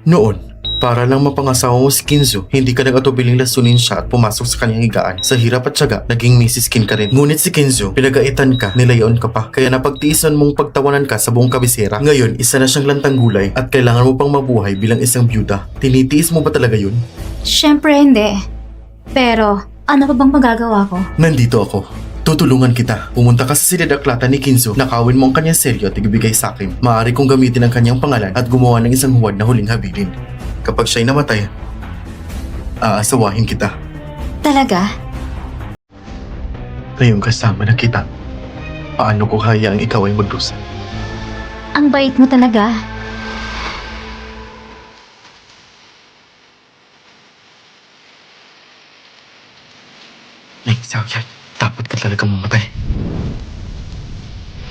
Noon, para lang mapangasawa mo si Kinzo, hindi ka nag-atubiling lasunin siya at pumasok sa kanyang higaan. Sa hirap at syaga, naging Mrs. Kin ka rin. Ngunit si Kinzo, pinagaitan ka, nilayon ka pa. Kaya napagtiisan mong pagtawanan ka sa buong kabisera. Ngayon, isa na siyang lantang gulay at kailangan mo pang mabuhay bilang isang byuda. Tinitiis mo ba talaga yun? Siyempre hindi. Pero, ano pa bang magagawa ko? Nandito ako. Tutulungan kita. Pumunta ka sa sinadaklatan ni Kinzo, nakawin mo ang kanyang selyo at ibigay sa akin. Maaari kong gamitin ang kanyang pangalan at gumawa ng isang huwad na huling habilin. Kapag siya'y namatay, aasawahin kita. Talaga? Ngayong kasama na kita, paano ko hayaang ikaw ay magdusa? Ang bait mo talaga. Ay, Xiaoyan, dapat ka talagang mamatay.